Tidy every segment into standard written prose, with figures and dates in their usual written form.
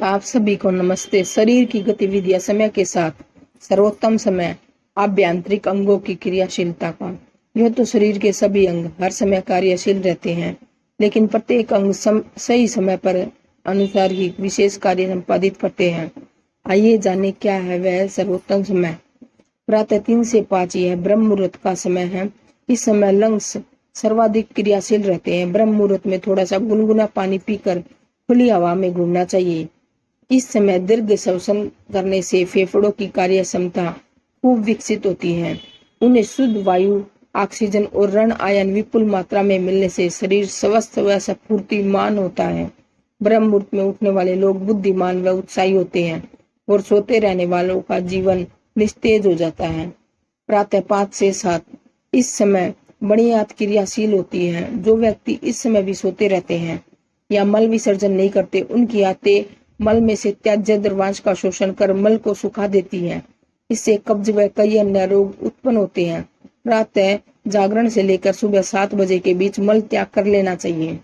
आप सभी को नमस्ते। शरीर की गतिविधियां समय के साथ सर्वोत्तम समय आभ्यंतरिक अंगों की क्रियाशीलता का। यह तो शरीर के सभी अंग हर समय कार्यशील रहते हैं, लेकिन प्रत्येक अंग सही समय पर अनुसार ही विशेष कार्य संपादित करते हैं। आइए जाने क्या है वह सर्वोत्तम समय। प्रातः 3 से 5 यह ब्रह्म मुहूर्त का समय है। इस समय लंग्स सर्वाधिक क्रियाशील रहते हैं। ब्रह्म मुहूर्त में थोड़ा सा गुनगुना पानी पीकर खुली हवा में घूमना चाहिए। इस समय दीर्घ श्वसन करने से फेफड़ों की कार्य क्षमता खूब विकसित होती है। उन्हें शुद्ध वायु, ऑक्सीजन और ऋण आयन विपुल मात्रा में मिलने से शरीर स्वस्थ व स्फूर्तिमान होता है। ब्रह्म मुहूर्त में उठने वाले लोग बुद्धिमान व उत्साही होते हैं और सोते रहने वालों का जीवन निस्तेज हो जाता है। प्रातः 5 से 7 इस समय बड़ी आंत क्रियाशील होती है। जो व्यक्ति इस समय भी सोते रहते हैं या मल विसर्जन नहीं करते, उनकी आंतें मल में से त्याज्य द्रवांश का शोषण कर मल को सुखा देती है। इससे कब्ज व कई अन्य रोग उत्पन्न होते हैं। प्रातः जागरण से लेकर सुबह 7 बजे के बीच मल त्याग कर लेना चाहिए।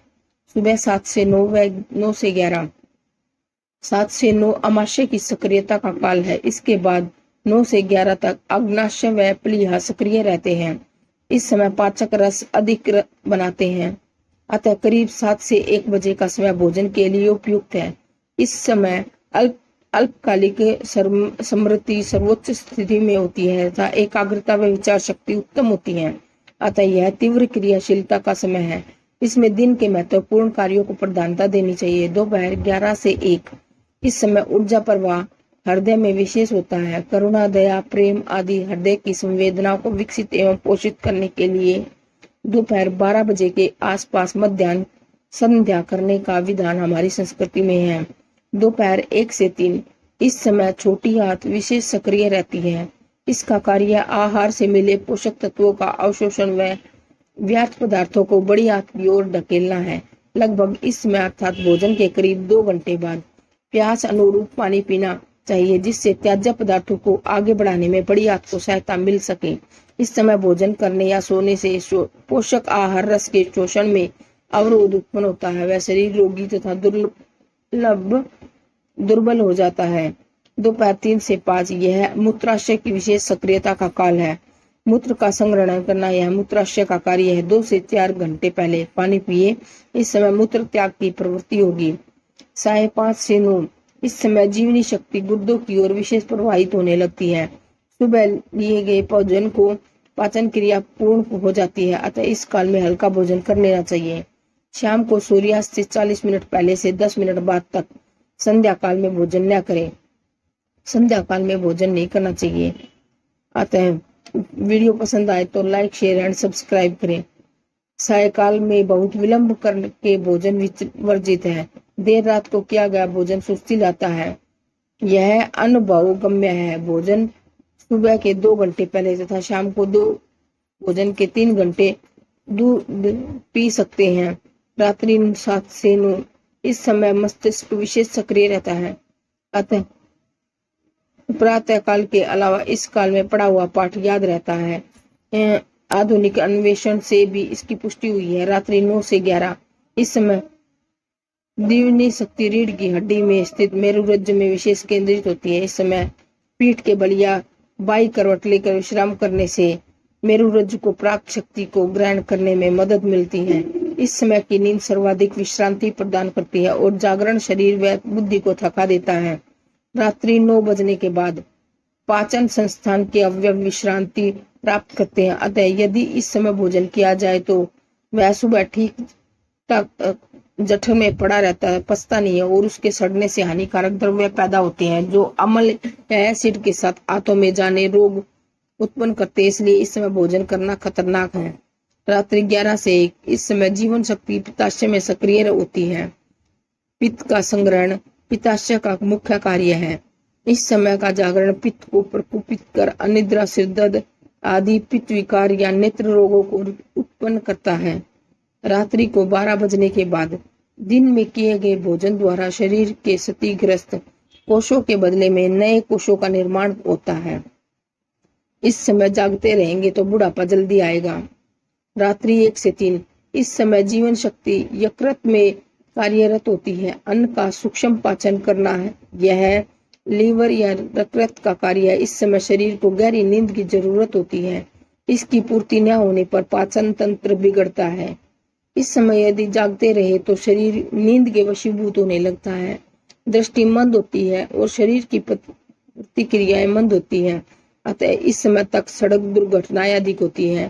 सुबह 7 से 9 व 9 से 11 7 से 9 अमाशय की सक्रियता का काल है। इसके बाद 9 से 11 तक अग्नाशय व प्लीहा सक्रिय रहते हैं। इस समय पाचक रस अधिक बनाते हैं, अतः करीब 7 से 1 बजे का समय भोजन के लिए उपयुक्त है। इस समय अल्पकालिक स्मृति सर्वोच्च स्थिति में होती है तथा एकाग्रता व विचार शक्ति उत्तम होती है। अतः यह तीव्र क्रियाशीलता का समय है। इसमें दिन के महत्वपूर्ण कार्यों को प्रधानता देनी चाहिए। दोपहर 11 से 1 इस समय ऊर्जा प्रवाह हृदय में विशेष होता है। करुणा, दया, प्रेम आदि हृदय की संवेदनाओं को विकसित एवं पोषित करने के लिए दोपहर 12 बजे के आसपास मध्याह्न संध्या करने का विधान हमारी संस्कृति में है। दोपहर 1 से 3 इस समय छोटी आंत विशेष सक्रिय रहती है। इसका कार्य आहार से मिले पोषक तत्वों का अवशोषण व व्यर्थ पदार्थों को बड़ी आंत की ओर ढकेलना है। लगभग इस समय अर्थात भोजन के करीब 2 घंटे बाद प्यास अनुरूप पानी पीना चाहिए, जिससे त्याज्य पदार्थों को आगे बढ़ाने में बड़ी आंत को सहायता मिल सके। इस समय भोजन करने या सोने से पोषक आहार रस के शोषण में अवरोध उत्पन्न होता है। वह शरीर रोगी तथा दुर्बल हो जाता है। दोपहर 3 से 5 यह मूत्राशय की विशेष सक्रियता का काल है। मूत्र का संग्रहण करना यह मूत्राशय का कार्य है। 2 से 4 घंटे पहले पानी पिए। इस समय मूत्र त्याग की प्रवृत्ति होगी। 5:30 से 9 इस समय जीवनी शक्ति गुर्दों की ओर विशेष प्रवाहित होने लगती है। सुबह लिए गए भोजन को पाचन क्रिया पूर्ण हो जाती है, अतः इस काल में हल्का भोजन कर लेना चाहिए। शाम को सूर्यास्त से 40 मिनट पहले से 10 मिनट बाद तक संध्या काल में भोजन न करें। संध्या काल में भोजन नहीं करना चाहिए। अतः वीडियो पसंद आए तो लाइक, शेयर एंड सब्सक्राइब करें। सायकाल में बहुत विलंब करके भोजन वर्जित है। देर रात को किया गया भोजन सुस्ती लाता है, यह अनुभव गम्य है। भोजन सुबह के 2 घंटे पहले तथा शाम को भोजन के 3 घंटे दूध पी सकते हैं। रात्रि 7 से 9 इस समय मस्तिष्क विशेष सक्रिय रहता है, अतः प्रातः काल के अलावा इस काल में पढ़ा हुआ पाठ याद रहता है। आधुनिक अन्वेषण से भी इसकी पुष्टि हुई है। रात्रि 9 से 11 इस समय दीवनी शक्ति रीढ़ की हड्डी में स्थित मेरुरज्जु में विशेष केंद्रित होती है। इस समय पीठ के बल या बाई करवट लेकर विश्राम करने से मेरुरज्जु को प्राप्त शक्ति को ग्रहण करने में मदद मिलती है। इस समय की नींद सर्वाधिक विश्रांति प्रदान करती है और जागरण शरीर व बुद्धि को थका देता है। रात्रि 9 बजने के बाद पाचन संस्थान के अवयव विश्रांति प्राप्त करते हैं, अतः यदि इस समय भोजन किया जाए तो वह सुबह ठीक ठाक जठर में पड़ा रहता है, पचता नहीं है और उसके सड़ने से हानिकारक द्रव्य पैदा होते हैं जो अम्ल या एसिड के साथ आंतों में जाने रोग उत्पन्न करते हैं। इसलिए इस समय भोजन करना खतरनाक है। रात्रि 11 से 1 इस समय जीवन शक्ति पित्ताशय में सक्रिय होती है। पित्त का संग्रहण पित्ताशय का मुख्य कार्य है। इस समय का जागरण पित्त को प्रकोपित कर अनिद्रा, सिरदर्द आदि पित्त विकार या नेत्र रोगों को उत्पन्न करता है। रात्रि को 12 बजने के बाद दिन में किए गए भोजन द्वारा शरीर के क्षतिग्रस्त कोषों के बदले में नए कोषों का निर्माण होता है। इस समय जागते रहेंगे तो बुढ़ापा जल्दी आएगा। रात्रि 1 से 3 इस समय जीवन शक्ति यकृत में कार्यरत होती है। अन्न का सूक्ष्म पाचन करना है, यह लीवर या यकृत का कार्य है। इस समय शरीर को गहरी नींद की जरूरत होती है। इसकी पूर्ति न होने पर पाचन तंत्र बिगड़ता है। इस समय यदि जागते रहे तो शरीर नींद के वशीभूत होने लगता है, दृष्टि मंद होती है और शरीर की प्रतिक्रियाएं मंद होती हैं। अतः इस समय तक सड़क दुर्घटनाएं अधिक होती हैं।